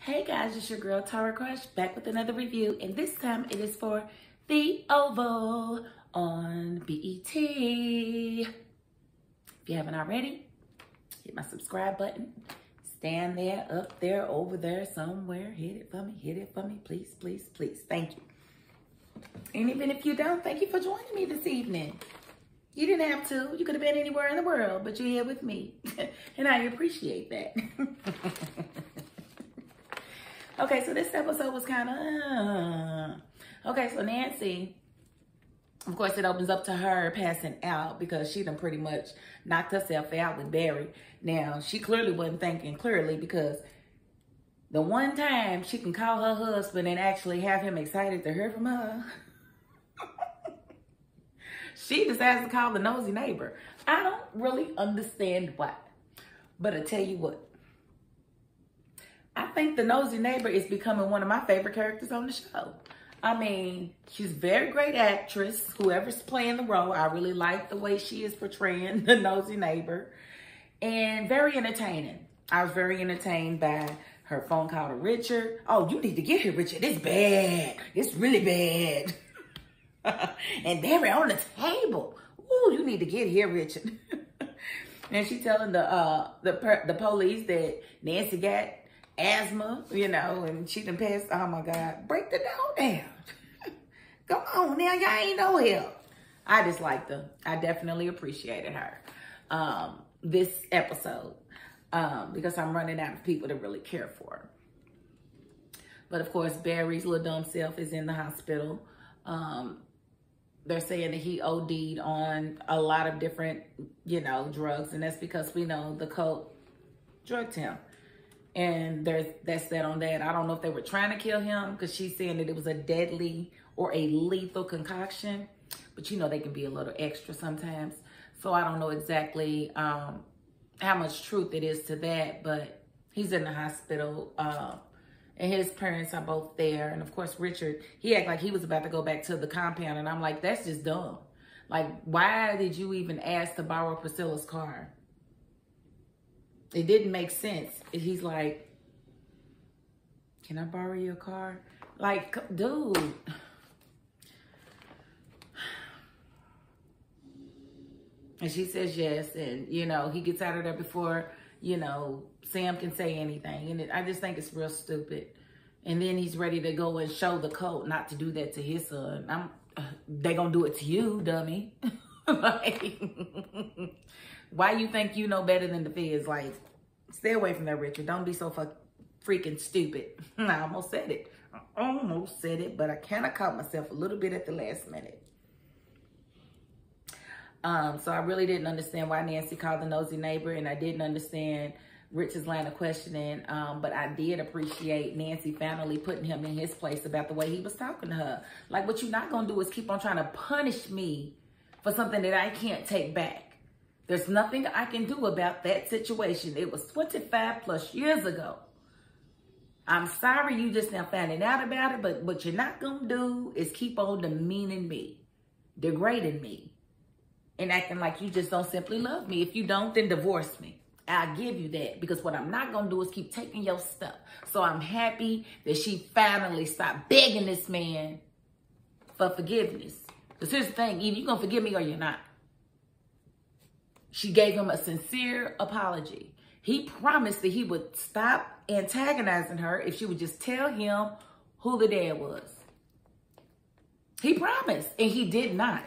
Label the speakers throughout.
Speaker 1: Hey guys, it's your girl Tara Crush back with another review, and this time it is for The Oval on BET. If you haven't already, hit my subscribe button. Stand there, up there, over there, somewhere. Hit it for me, please, please, please. Thank you. And even if you don't, thank you for joining me this evening. You didn't have to. You could have been anywhere in the world, but you're here with me. And I appreciate that. Okay, so this episode was kind of, okay, so Nancy, of course, it opens up to her passing out because she done pretty much knocked herself out with Barry. Now, she clearly wasn't thinking clearly because the one time she can call her husband and actually have him excited to hear from her, she decides to call the nosy neighbor. I don't really understand why, but I tell you what. I think the nosy neighbor is becoming one of my favorite characters on the show. I mean, she's a very great actress, whoever's playing the role. I really like the way she is portraying the nosy neighbor. And very entertaining. I was very entertained by her phone call to Richard. Oh, you need to get here, Richard. It's bad. It's really bad. And Barry on the table. Ooh, you need to get here, Richard. And she telling the police that Nancy got asthma, you know, and she done passed. Oh my God, break the door down. Come on now, y'all ain't no help. I just liked her. I definitely appreciated her this episode because I'm running out of people to really care for her. But of course, Barry's little dumb self is in the hospital. They're saying that he OD'd on a lot of different, you know, drugs, and that's because we know the cult drugged him. And that's that on that. I don't know if they were trying to kill him because she's saying that it was a deadly or a lethal concoction. But you know they can be a little extra sometimes. So I don't know exactly how much truth it is to that. But he's in the hospital. And his parents are both there. And of course, Richard, he acted like he was about to go back to the compound. And I'm like, that's just dumb. Like, why did you even ask to borrow Priscilla's car? It didn't make sense. He's like, can I borrow your car? Like, dude. And she says yes. And, you know, he gets out of there before, you know, Sam can say anything. And I just think it's real stupid. And then he's ready to go and show the cult not to do that to his son. They gonna do it to you, dummy. Like, why you think you know better than the feds? Like, stay away from that, Richard. Don't be so freaking stupid. I almost said it. But I kind of caught myself a little bit at the last minute. So I really didn't understand why Nancy called the nosy neighbor, and I didn't understand Richard's line of questioning. But I did appreciate Nancy finally putting him in his place about the way he was talking to her. Like, what you're not going to do is keep on trying to punish me for something that I can't take back. There's nothing I can do about that situation. It was 25 plus years ago. I'm sorry you just now finding out about it, but what you're not going to do is keep on demeaning me, degrading me, and acting like you just don't simply love me. If you don't, then divorce me. I'll give you that, because what I'm not going to do is keep taking your stuff. So I'm happy that she finally stopped begging this man for forgiveness. Because here's the thing, either you're going to forgive me or you're not. She gave him a sincere apology. He promised that he would stop antagonizing her if she would just tell him who the dad was. He promised, and he did not.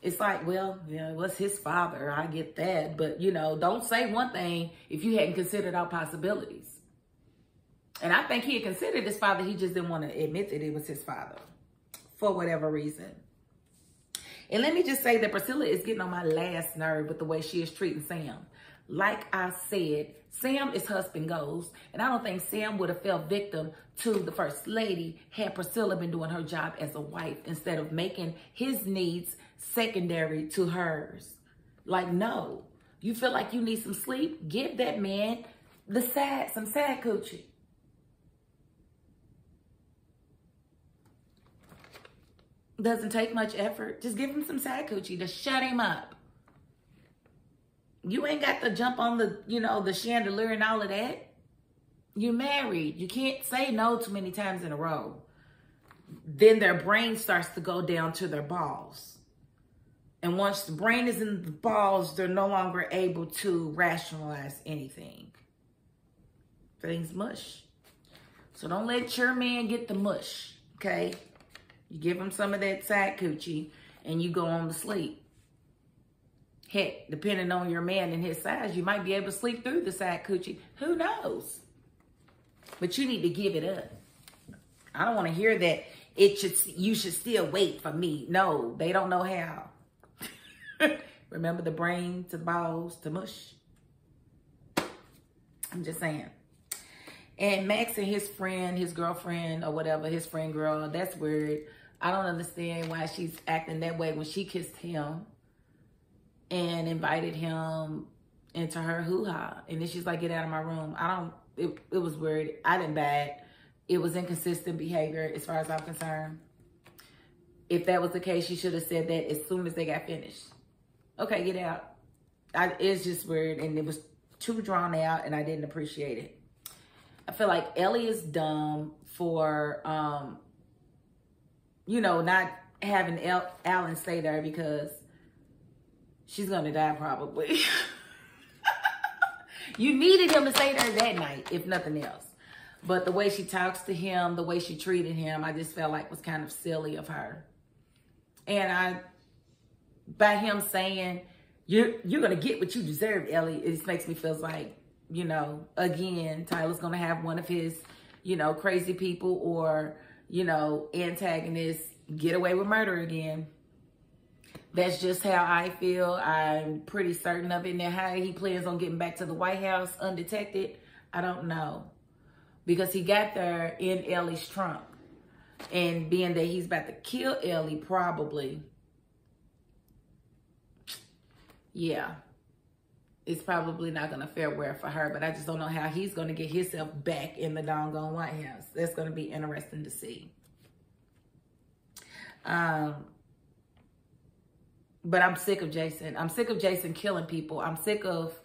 Speaker 1: It's like, well, yeah, it was his father. I get that. But, you know, don't say one thing if you hadn't considered all possibilities. And I think he had considered his father. He just didn't want to admit that it was his father for whatever reason. And let me just say that Priscilla is getting on my last nerve with the way she is treating Sam. Like I said, Sam is husband goals. And I don't think Sam would have fell victim to the first lady had Priscilla been doing her job as a wife instead of making his needs secondary to hers. Like, no. You feel like you need some sleep? Give that man some side coochie. Doesn't take much effort. Just give him some side coochie to shut him up. You ain't got to jump on the, you know, the chandelier and all of that. You're married. You can't say no too many times in a row. Then their brain starts to go down to their balls. And once the brain is in the balls, they're no longer able to rationalize anything. Things mush. So don't let your man get the mush, okay? You give him some of that side coochie and you go on to sleep. Heck, depending on your man and his size, you might be able to sleep through the side coochie. Who knows? But you need to give it up. I don't want to hear that you should still wait for me. No, they don't know how. Remember the brain to the balls to mush. I'm just saying. And Max and his friend, his girlfriend or whatever, his friend girl, that's weird. I don't understand why she's acting that way when she kissed him and invited him into her hoo-ha. And then she's like, get out of my room. It was weird. I didn't buy it. It was inconsistent behavior as far as I'm concerned. If that was the case, she should have said that as soon as they got finished. Okay, get out. It's just weird, and it was too drawn out, and I didn't appreciate it. I feel like Ellie is dumb for, you know, not having Alan stay there because she's going to die probably. You needed him to stay there that night, if nothing else. But the way she talks to him, the way she treated him, I just felt like was kind of silly of her. And by him saying, you're going to get what you deserve, Ellie, it just makes me feel like, you know, again, Tyler's going to have one of his, you know, crazy people or, you know, antagonists get away with murder again. That's just how I feel. I'm pretty certain of it. Now, how he plans on getting back to the White House undetected, I don't know. Because he got there in Ellie's trunk. And being that he's about to kill Ellie, probably. Yeah. It's probably not going to fare well for her. But I just don't know how he's going to get himself back in the doggone White House. That's going to be interesting to see. But I'm sick of Jason. I'm sick of Jason killing people. I'm sick of...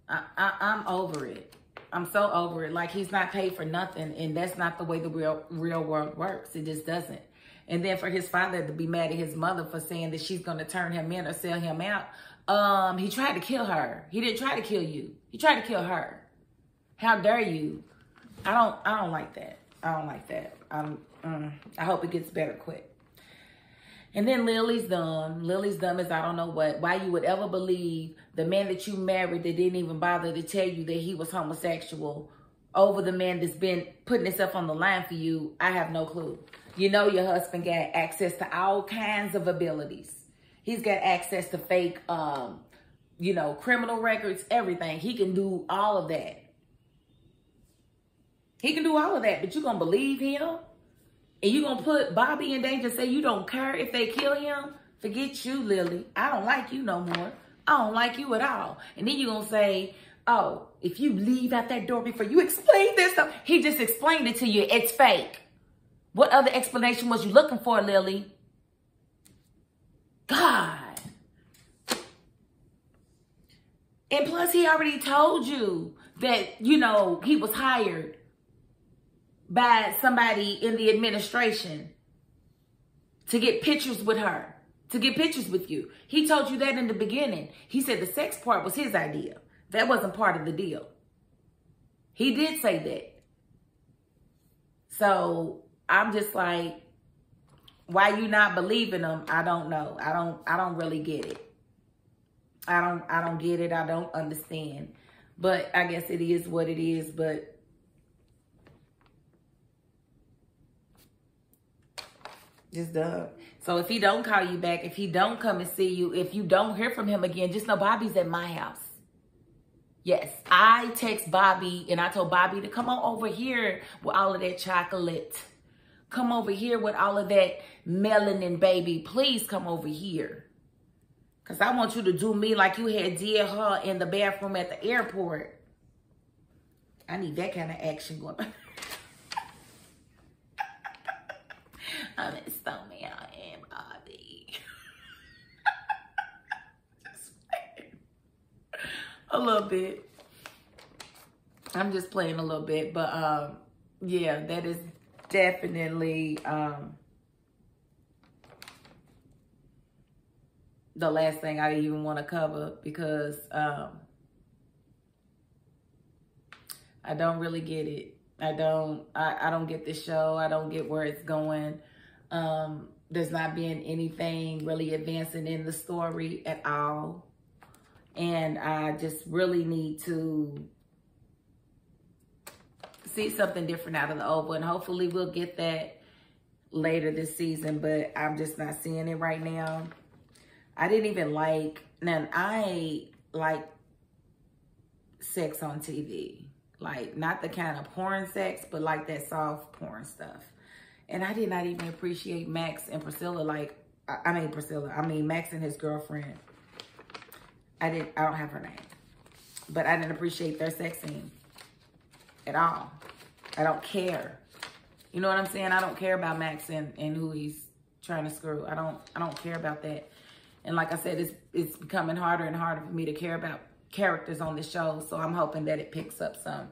Speaker 1: I'm over it. I'm so over it. Like, he's not paid for nothing. And that's not the way the real world works. It just doesn't. And then for his father to be mad at his mother for saying that she's going to turn him in or sell him out. He tried to kill her. He didn't try to kill you. He tried to kill her. How dare you? I don't like that. I don't like that. I hope it gets better quick. And then Lily's dumb. Lily's dumb as I don't know what. Why you would ever believe the man that you married that didn't even bother to tell you that he was homosexual over the man that's been putting himself on the line for you, I have no clue. You know your husband got access to all kinds of abilities. He's got access to fake, you know, criminal records, everything. He can do all of that. He can do all of that, but you going to believe him? And you going to put Bobby in danger and say you don't care if they kill him? Forget you, Lily. I don't like you no more. I don't like you at all. And then you're going to say, oh, if you leave out that door before you explain this stuff. He just explained it to you. It's fake. What other explanation was you looking for, Lily? God. And plus, he already told you that, you know, he was hired by somebody in the administration to get pictures with her, to get pictures with you. He told you that in the beginning. He said the sex part was his idea. That wasn't part of the deal. He did say that. So I'm just like, why you not believing him? I don't know. I don't really get it. I don't get it. I don't understand. But I guess it is what it is. But just dumb. So if he don't call you back, if he don't come and see you, if you don't hear from him again, just know Bobby's at my house. Yes, I text Bobby and I told Bobby to come on over here with all of that chocolate. Come over here with all of that melanin, baby. Please come over here. Because I want you to do me like you had did her in the bathroom at the airport. I need that kind of action going on. I'm in so mad I am, Bobby. Just playing. A little bit. I'm just playing a little bit, but yeah, that is definitely the last thing I even want to cover, because I don't really get it. I don't get the show. I don't get where it's going. There's not been anything really advancing in the story at all. And I just really need to see something different out of the Oval. And hopefully we'll get that later this season. But I'm just not seeing it right now. I didn't even like... Now, I like sex on TV. Like, not the kind of porn sex, but like that soft porn stuff. And I did not even appreciate Max and Priscilla. Like, I mean Max and his girlfriend. I don't have her name. But I didn't appreciate their sex scene at all. I don't care. You know what I'm saying? I don't care about Max and who he's trying to screw. I don't care about that. And like I said, it's becoming harder and harder for me to care about characters on the show. So I'm hoping that it picks up some,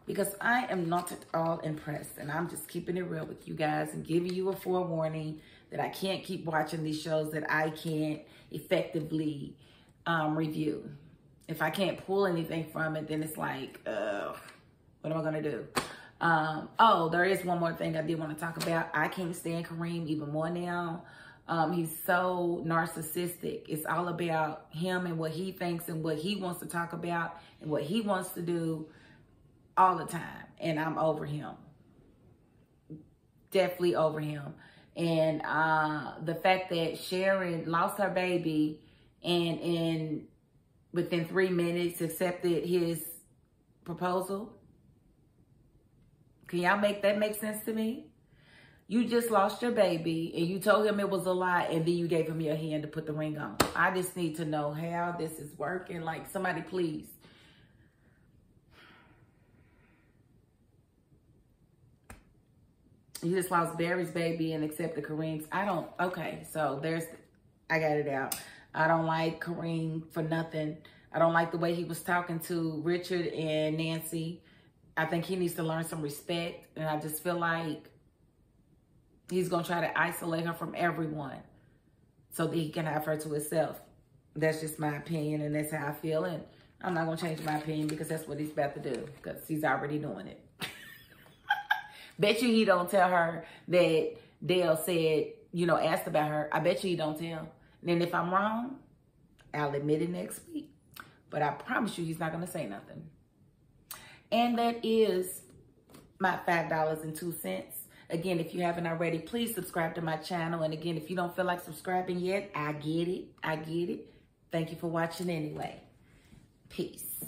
Speaker 1: because I am not at all impressed. And I'm just keeping it real with you guys and giving you a forewarning that I can't keep watching these shows that I can't effectively review. If I can't pull anything from it, then it's like, what am I gonna do? Oh, there is one more thing I did want to talk about. I can't stand Kareem even more now. He's so narcissistic. It's all about him and what he thinks and what he wants to talk about and what he wants to do all the time. And I'm over him. Definitely over him. And the fact that Sharon lost her baby and within 3 minutes accepted his proposal. Can y'all make that make sense to me? You just lost your baby and you told him it was a lie, and then you gave him your hand to put the ring on. I just need to know how this is working. Like, somebody please. You just lost Barry's baby and accepted Kareem's. Okay, so I got it out. I don't like Kareem for nothing. I don't like the way he was talking to Richard and Nancy. I think he needs to learn some respect. And I just feel like he's going to try to isolate her from everyone so that he can have her to himself. That's just my opinion, and that's how I feel. And I'm not going to change my opinion because that's what he's about to do, because he's already doing it. Bet you he don't tell her that Dale said, asked about her. I bet you he don't tell. And then if I'm wrong, I'll admit it next week. But I promise you he's not going to say nothing. And that is my $5.02. Again, if you haven't already, please subscribe to my channel. And again, if you don't feel like subscribing yet, I get it. Thank you for watching anyway. Peace.